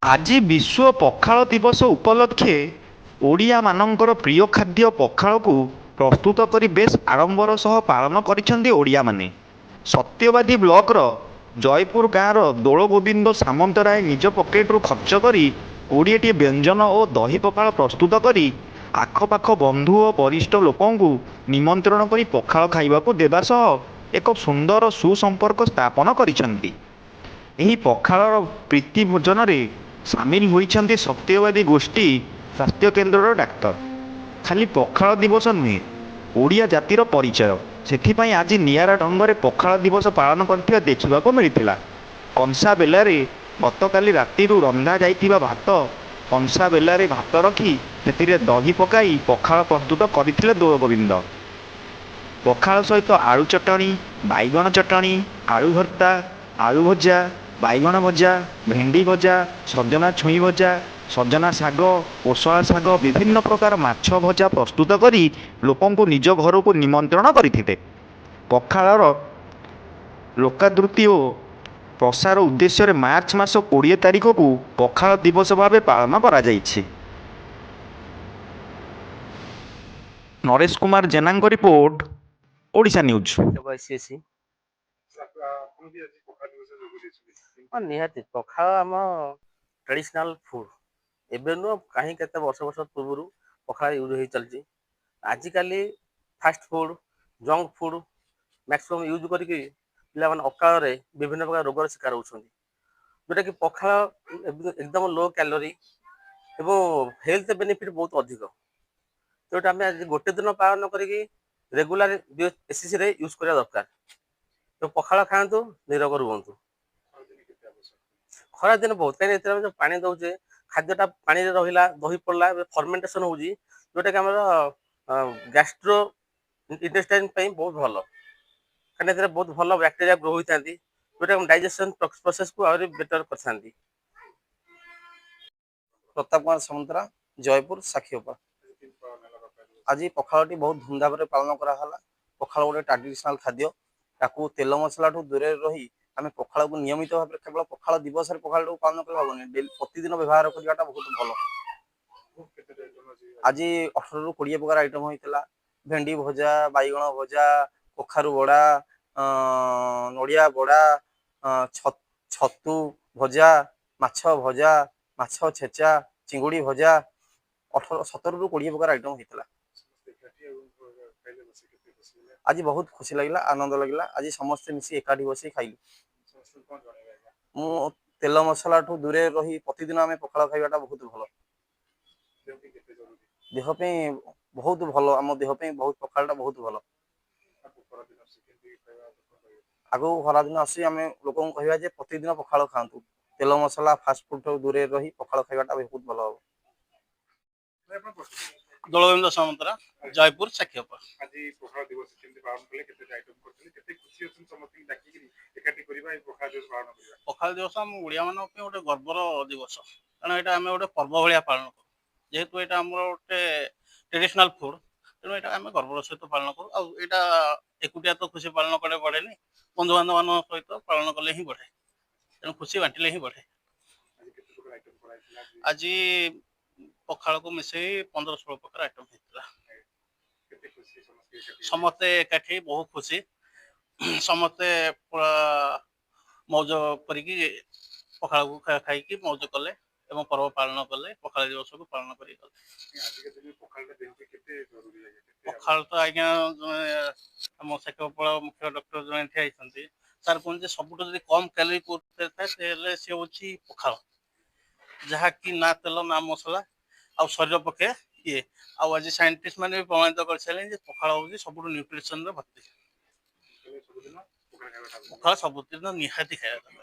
ଆଜି ବିଶ୍ୱ ପଖାଳ ଦିବସ ଉପଲକ୍ଷେ ଓଡ଼ିଆମାନଙ୍କର ପ୍ରିୟ ଖାଦ୍ୟ ପଖାଳକୁ ପ୍ରସ୍ତୁତ କରି ବେଶ୍ ଆଡ଼ମ୍ବର ସହ ପାଳନ କରିଛନ୍ତି ଓଡ଼ିଆମାନେ। ସତ୍ୟବାଦୀ ବ୍ଲକର ଜୟପୁର ଗାଁର ଦୋଳଗୋବିନ୍ଦ ସାମନ୍ତରାୟ ନିଜ ପକେଟରୁ ଖର୍ଚ୍ଚ କରି 20ଟି ବ୍ୟଞ୍ଜନ ଓ ଦହି ପଖାଳ ପ୍ରସ୍ତୁତ କରି ଆଖପାଖ ବନ୍ଧୁ ଓ ବରିଷ୍ଠ ଲୋକଙ୍କୁ ନିମନ୍ତ୍ରଣ କରି ପଖାଳ ଖାଇବାକୁ ଦେବା ସହ ଏକ ସୁନ୍ଦର ସୁସମ୍ପର୍କ ସ୍ଥାପନ କରିଛନ୍ତି। ଏହି ପଖାଳର ପ୍ରୀତି ଭୋଜନରେ ସାମିଲ ହୋଇଛନ୍ତି ସତ୍ୟବାଦୀ ଗୋଷ୍ଠୀ ସ୍ୱାସ୍ଥ୍ୟକେନ୍ଦ୍ରର ଡାକ୍ତର। ଖାଲି ପଖାଳ ଦିବସ ନୁହେଁ, ଓଡ଼ିଆ ଜାତିର ପରିଚୟ। ସେଥିପାଇଁ ଆଜି ନିଆରା ଢଙ୍ଗରେ ପଖାଳ ଦିବସ ପାଳନ କରିଥିବା ଦେଖିବାକୁ ମିଳିଥିଲା। କଂସା ବେଲାରେ ଗତକାଲି ରାତିରୁ ରନ୍ଧା ଯାଇଥିବା ଭାତ, କଂସା ବେଲାରେ ଭାତ ରଖି ସେଥିରେ ଦହି ପକାଇ ପଖାଳ ପ୍ରସ୍ତୁତ କରିଥିଲେ ଦୋଳଗୋବିନ୍ଦ। ପଖାଳ ସହିତ ଆଳୁ ଚଟଣି, ବାଇଗଣ ଚଟଣି, ଆଳୁ ଭର୍ତ୍ତା, ଆଳୁ ଭଜା, ବାଇଗଣ ଭଜା, ଭେଣ୍ଡି ଭଜା, ସଜନା ଛୁଇଁ ଭଜା, ସଜନା ଶାଗ, କୋଶଳା ଶାଗ, ବିଭିନ୍ନ ପ୍ରକାର ମାଛ ଭଜା ପ୍ରସ୍ତୁତ କରି ଲୋକଙ୍କୁ ନିଜ ଘରକୁ ନିମନ୍ତ୍ରଣ କରିଥିଲେ। ପଖାଳର ଲୋକାଦୃତି ଓ ପ୍ରସାର ଉଦ୍ଦେଶ୍ୟରେ ମାର୍ଚ୍ଚ ମାସ 20 ତାରିଖକୁ ପଖାଳ ଦିବସ ଭାବେ ପାଳନ କରାଯାଇଛି। ନରେଶ କୁମାର ଜେନାଙ୍କ ରିପୋର୍ଟ, ଓଡ଼ିଶା ନ୍ୟୁଜ୍। ନିହାତି ପଖାଳ ଆମ ଟ୍ରାଡିସନାଲ ଫୁଡ। ଏବେ ନୁହଁ, କାହିଁ କେତେ ବର୍ଷ ବର୍ଷ ପୂର୍ବରୁ ପଖାଳ ୟୁଜ୍ ହେଇ ଚାଲିଛି। ଆଜିକାଲି fast food, junk food maximum use କରିକି ପିଲାମାନେ ଅକାଳରେ ବିଭିନ୍ନ ପ୍ରକାର ରୋଗର ଶିକାର ହେଉଛନ୍ତି। ଯେଉଁଟାକି ପଖାଳ ଏକଦମ ଲୋ କ୍ୟାଲୋରି ଏବଂ ହେଲ୍ଥ ବେନିଫିଟ୍ ବହୁତ ଅଧିକ। ଯେଉଁଟା ଆମେ ଆଜି ଗୋଟେ ଦିନ ପାଳନ କରିକି ରେଗୁଲାର ବେସିସରେ ୟୁଜ୍ କରିବା ଦରକାର। ତ ପଖାଳ ଖାଆନ୍ତୁ, ନିରୋଗ ରୁହନ୍ତୁ। ଖରାଦିନ ବହୁତ, କାହିଁକି ଏଥିରେ ଆମେ ଯେଉଁ ପାଣି ଦେଉଛେ, ଖାଦ୍ୟଟା ପାଣିରେ ରହିଲା, ଦହି ପଡ଼ିଲା, ଫର୍ମେଣ୍ଟେସନ ହେଉଛି, ଯେଉଁଟାକି ଆମର ଗ୍ୟାଷ୍ଟ୍ରୋ ଇଣ୍ଟେଷ୍ଟାଇନ୍ ପାଇଁ ବହୁତ ଭଲ। କାହିଁକିନା ଏଥିରେ ବହୁତ ଭଲ ବ୍ୟାକ୍ଟେରିଆ ଗ୍ରୋ ହୋଇଥାନ୍ତି, ଯେଉଁଟା ଆମ ଡାଇଜେସନ୍ ପ୍ରୋସେସକୁ ଆହୁରି ବେଟର କରିଥାନ୍ତି। ପ୍ରତାପ କୁମାର ସାମନ୍ତରା, ଜୟପୁର ସାକ୍ଷୀଗୋପାଳ। ଆଜି ପଖାଳଟି ବହୁତ ଧୁମଧାମରେ ପାଳନ କରାହେଲା। ପଖାଳ ଗୋଟେ ଟ୍ରାଡିସନାଲ ଖାଦ୍ୟ। ତାକୁ ତେଲ ମସଲାଠୁ ଦୂରରେ ରହି ଆମେ ପଖାଳକୁ ନିୟମିତ ଭାବରେ କେବଳ ପଖାଳ ଦିବସରେ ପଖାଳଟାକୁ ପାଳନ କଲେ ହେବନି, ପ୍ରତିଦିନ ବ୍ୟବହାର କରିବାଟା ବହୁତ ଭଲ। ଆଜି 18ରୁ 20 ପ୍ରକାର ଆଇଟମ ହେଇଥିଲା। ଭେଣ୍ଡି ଭଜା, ବାଇଗଣ ଭଜା, କଖାରୁ ବଡ଼ା, ନଡ଼ିଆ ବଡ଼ା, ଛତୁ ଭଜା, ମାଛ ଭଜା, ମାଛ ଛେଚା, ଚିଙ୍ଗୁଡ଼ି ଭଜା, 17ରୁ 20 ପ୍ରକାର ଆଇଟମ ହେଇଥିଲା। ଆଜି ବହୁତ ଖୁସି ଲାଗିଲା, ଆନନ୍ଦ ଲାଗିଲା। ଆଜି ସମସ୍ତେ ମିଶି ଏକାଠି ବସି ଖାଇଲୁ। ମୁଁ ତେଲ ମସଲାଠୁ ଦୂରରେ ରହି ପ୍ରତିଦିନ ଆମେ ପଖାଳ ଖାଇବାଟା ବହୁତ ଭଲ। ଦେହ ପାଇଁ ବହୁତ ଭଲ, ଆମ ଦେହ ପାଇଁ ବହୁତ ପଖାଳଟା ବହୁତ ଭଲ। ଆଗକୁ ଖରାଦିନ ଆସି ଆମେ ଲୋକଙ୍କୁ କହିବା ଯେ ପ୍ରତିଦିନ ପଖାଳ ଖାଆନ୍ତୁ। ତେଲ ମସଲା ଫାଷ୍ଟ ଫୁଡ୍ ଠାରୁ ଦୂରରେ ରହି ପଖାଳ ଖାଇବାଟା ବହୁତ ଭଲ ହବ। ଦୋଳଗୋବିନ୍ଦ ସାମନ୍ତରା, ଜୟପୁର ସାକ୍ଷୀଗୋପାଳ। ଆଜି ପଖାଳ ଦିବସ କେମିତି ପାଳନ କଲେ, କେତେ ଆଇଟମ କରିଥିଲେ, କେତେ ଖୁସି ଅଛନ୍ତି ସମସ୍ତଙ୍କୁ ଡାକିକି ଏକାଠି କରିବା ଏହି ପଖାଳ ଦିବସ ପାଳନ କରିବା? ପଖାଳ ଦିବସ ଆମ ଓଡ଼ିଆମାନଙ୍କ ପାଇଁ ଗୋଟେ ଗର୍ବର ଦିବସ, କାରଣ ଏଇଟା ଆମେ ଗୋଟେ ପର୍ବ ଭଳିଆ ପାଳନ କରୁ। ଯେହେତୁ ଏଇଟା ଆମର ଗୋଟେ ଟ୍ରେଡିସନାଲ ଫୁଡ, ତେଣୁ ଏଇଟା ଆମେ ଗର୍ବର ସହିତ ପାଳନ କରୁ। ଆଉ ଏଇଟା ଏକୁଟିଆ ତ ଖୁସି ପାଳନ କଲେ ବଢ଼େନି, ବନ୍ଧୁବାନ୍ଧବମାନଙ୍କ ସହିତ ପାଳନ କଲେ ହିଁ ବଢ଼େ। ତେଣୁ ଖୁସି ବାଣ୍ଟିଲେ ହିଁ ବଢ଼େ। ଆଜି ପଖାଳକୁ ମିଶେଇ 15-16 ପ୍ରକାର ଆଇଟମ ହେଇଥିଲା। ସମସ୍ତେ ଏକାଠି ବହୁତ ଖୁସି, ସମସ୍ତେ ପୁରା ମୌଜ କରିକି ପଖାଳକୁ ଖାଇକି ମୌଜ କଲେ ଏବଂ ପର୍ବ ପାଳନ କଲେ, ପଖାଳ ଦିବସକୁ ପାଳନ କରି ଗଲେ। ପଖାଳ ତ ଆଜ୍ଞା ଆମ ସାକ୍ଷୀଗୋପାଳ ମୁଖ୍ୟ ଡକ୍ଟର ଜଣେ ଠିଆ ହେଇଛନ୍ତି, ସାର୍ କୁହନ୍ତି ଯେ ସବୁଠୁ ଯଦି କମ୍ କ୍ୟାଲୋରି ଥାଏ ତାହେଲେ ସେ ହେଉଛି ପଖାଳ, ଯାହାକି ନା ତେଲ ନା ମସଲା, ଆଉ ଶରୀର ପକ୍ଷେ ଇଏ। ଆଉ ଆଜି ସାଇଣ୍ଟିଷ୍ଟ ମାନେ ବି ପ୍ରମାଣିତ କରିସାରିଲେଣି ଯେ ପଖାଳ ହେଉଛି ସବୁଠୁ ନ୍ୟୁଟ୍ରିସନରେ ଭର୍ତ୍ତି। ପଖାଳ ସବୁଦିନ ନିହାତି ଖାଇବା ଦରକାର।